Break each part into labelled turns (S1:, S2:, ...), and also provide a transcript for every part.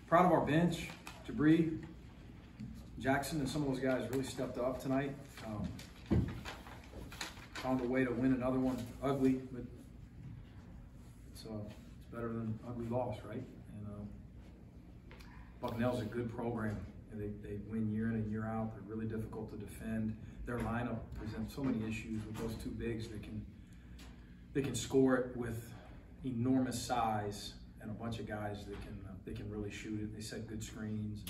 S1: Proud of our bench. Jabri, Jackson, and some of those guys really stepped up tonight. Found a way to win another one. Ugly, but it's better than ugly loss, right? And Bucknell's a good program. And they win year in and year out. They're really difficult to defend. Their lineup presents so many issues with those two bigs. They can score it with enormous size and a bunch of guys that can really shoot it. They set good screens.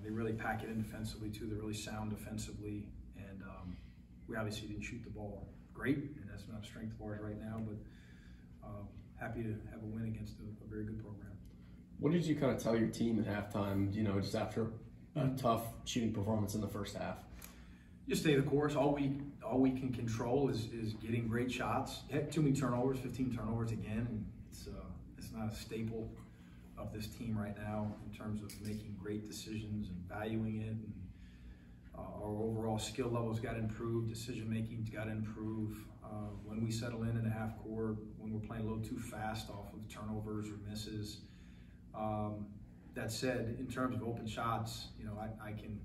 S1: They really pack it in defensively too. They're really sound defensively, and we obviously didn't shoot the ball great, and that's not a strength of ours right now. But happy to have a win against a very good program.
S2: What did you kind of tell your team at halftime? You know, just after a tough shooting performance in the first half.
S1: Just stay the course. All we can control is getting great shots. Heck, too many turnovers, 15 turnovers again, and it's not a staple of this team right now in terms of making great decisions and valuing it. And our overall skill levels got to improve, decision making's got to improve. When we settle in the half court, when we're playing a little too fast off of turnovers or misses. That said, in terms of open shots, you know, I can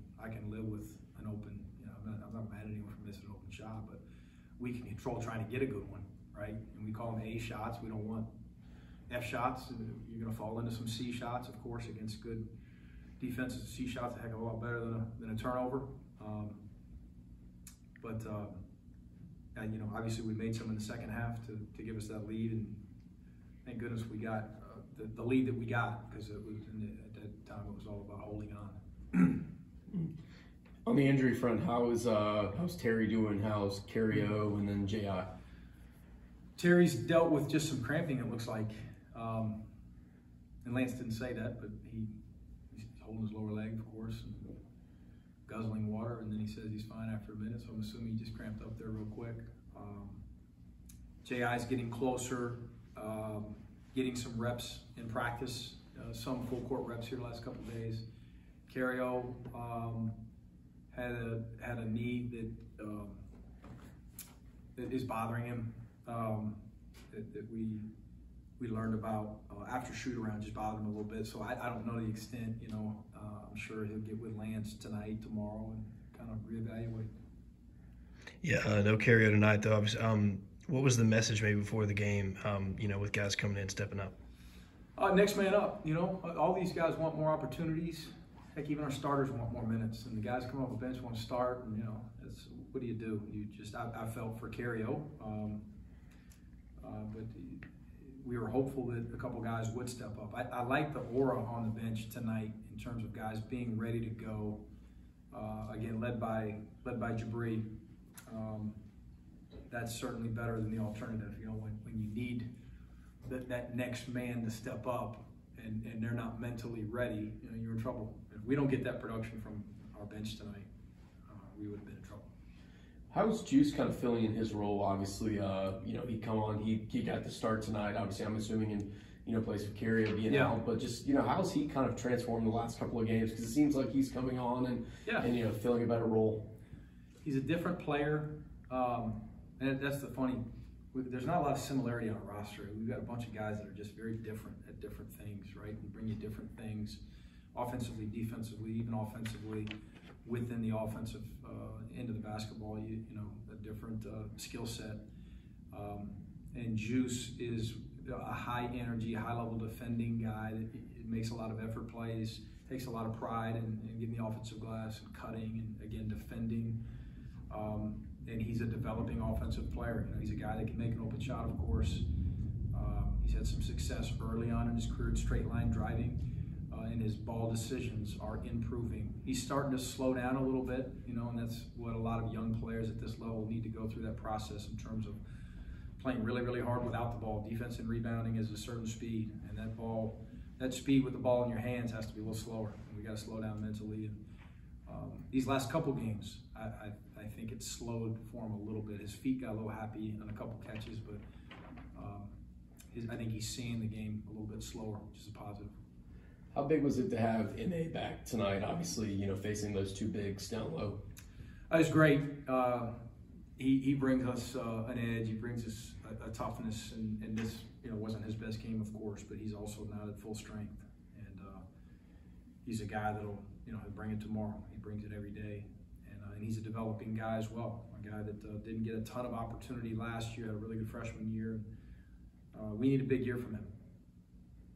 S1: live with an open. You know, I'm not mad at anyone for missing an open shot, but we can control trying to get a good one, right? And we call them A shots. We don't want F shots. You're going to fall into some C shots, of course, against good defenses. C shots a heck of a lot better than a turnover. You know, obviously we made some in the second half to give us that lead, and thank goodness we got the lead that we got, because it was at that time it was all about holding on.
S2: On the injury front, how's Terry doing? How's Carrio and then J.I.?
S1: Terry's dealt with just some cramping, it looks like. And Lance didn't say that, but he's holding his lower leg, of course, and guzzling water, and then he says he's fine after a minute, so I'm assuming he just cramped up there real quick. J.I.'s getting closer, getting some reps in practice, some full court reps here the last couple of days. Carrio had a knee that is bothering him, that we learned about after shoot around, just bothered him a little bit. So I don't know the extent, you know. I'm sure he'll get with Lance tonight, tomorrow, and kind of reevaluate.
S3: Yeah, no Carrio tonight though. What was the message maybe before the game, you know, with guys coming in, stepping up?
S1: Next man up, you know. All these guys want more opportunities. Heck, even our starters want more minutes. And the guys coming off the bench want to start, and, you know, what do? You just, I felt for Carrio. But we were hopeful that a couple guys would step up. I like the aura on the bench tonight in terms of guys being ready to go. Again, led by Jabri. That's certainly better than the alternative. You know, when you need that next man to step up and they're not mentally ready, you know, you're in trouble. If we don't get that production from our bench tonight, we would have been in trouble.
S2: How's Juice kind of filling in his role? Obviously, you know, he got the start tonight. Obviously, I'm assuming in, you know, place for Carrio being out, but just, you know, how's he kind of transformed the last couple of games? Because it seems like he's coming on and you know, filling a better role.
S1: He's a different player, and that's the funny. There's not a lot of similarity on our roster. We've got a bunch of guys that are just very different at different things, right? We bring you different things, offensively, defensively, even offensively. Within the offensive end of the basketball, you know, a different skill set. And Juice is a high energy, high level defending guy. It makes a lot of effort plays, takes a lot of pride in getting the offensive glass and cutting and, again, defending. And he's a developing offensive player. You know, he's a guy that can make an open shot, of course. He's had some success early on in his career in straight line driving. And his ball decisions are improving. He's starting to slow down a little bit, you know, and that's what a lot of young players at this level need to go through, that process in terms of playing really, really hard without the ball. Defense and rebounding is a certain speed, and that speed with the ball in your hands has to be a little slower. And we got to slow down mentally. And these last couple games, I think it slowed for him a little bit. His feet got a little happy on a couple catches, but I think he's seeing the game a little bit slower, which is a positive.
S2: How big was it to have M.A. back tonight, obviously, you know, facing those two bigs down low?
S1: It's great. He brings us an edge. He brings us a toughness, and this, you know, wasn't his best game, of course, but he's also not at full strength. And he's a guy that'll, he'll bring it tomorrow. He brings it every day. And he's a developing guy as well, a guy that didn't get a ton of opportunity last year, had a really good freshman year. We need a big year from him.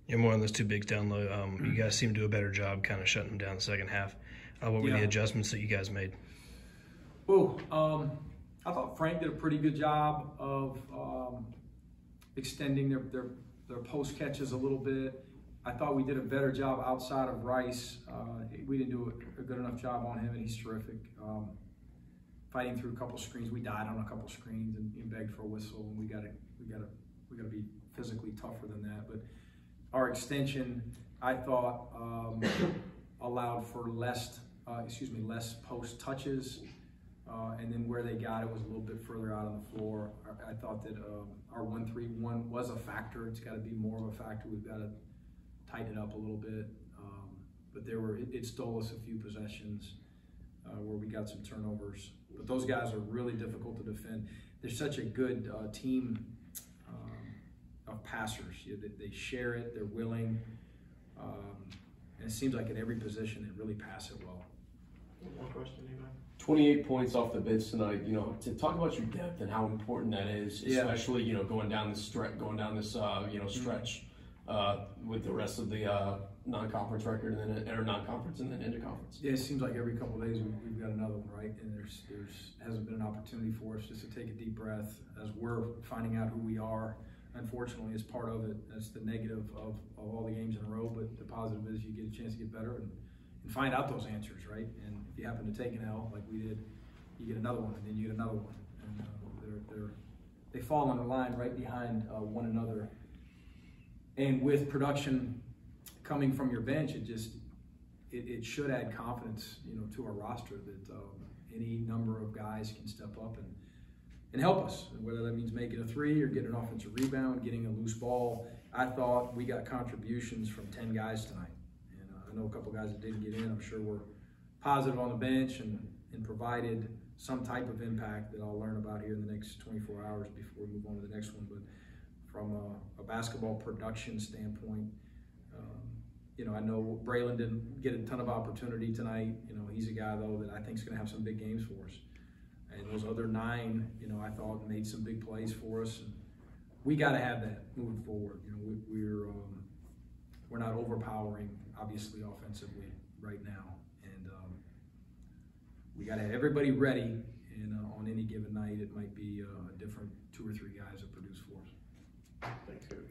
S3: Yeah, more on those two bigs down low. You guys seem to do a better job kind of shutting them down the second half. What were the adjustments that you guys made?
S1: Oh, I thought Frank did a pretty good job of extending their post catches a little bit. I thought we did a better job outside of Rice. We didn't do a good enough job on him, and he's terrific. Fighting through a couple screens, we died on a couple screens and begged for a whistle, and we gotta be physically tougher than that. But our extension, I thought, allowed for less post touches, and then where they got it was a little bit further out on the floor. I thought that our 1-3-1 was a factor. It's got to be more of a factor. We've got to tighten it up a little bit. But it stole us a few possessions where we got some turnovers. But those guys are really difficult to defend. They're such a good team of passers. They share it. They're willing. And it seems like at every position they really pass it well.
S4: One question, anybody?
S2: 28 points off the bench tonight. To talk about your depth and how important that is, especially going down this stretch, stretch with the rest of the non-conference record and then non-conference and then into conference.
S1: Yeah, it seems like every couple of days we've got another one, right? And there's hasn't been an opportunity for us just to take a deep breath as we're finding out who we are. Unfortunately, it's part of it. That's the negative of all the games in a row, but the positive is you get a chance to get better and find out those answers, right? And if you happen to take an L like we did, you get another one, and then you get another one, and they fall in a line right behind one another. And with production coming from your bench, it should add confidence, to our roster that any number of guys can step up and help us, whether that means making a three or getting an offensive rebound, getting a loose ball. I thought we got contributions from 10 guys tonight. And I know a couple guys that didn't get in. I'm sure were positive on the bench and provided some type of impact that I'll learn about here in the next 24 hours before we move on to the next one. But from a basketball production standpoint, I know Braylon didn't get a ton of opportunity tonight. He's a guy, though, that I think is going to have some big games for us. And those other 9, I thought made some big plays for us. And we got to have that moving forward. We're not overpowering, obviously, offensively right now. And we got to have everybody ready. And on any given night, it might be a different 2 or 3 guys that produce for us.
S4: Thanks, Coach.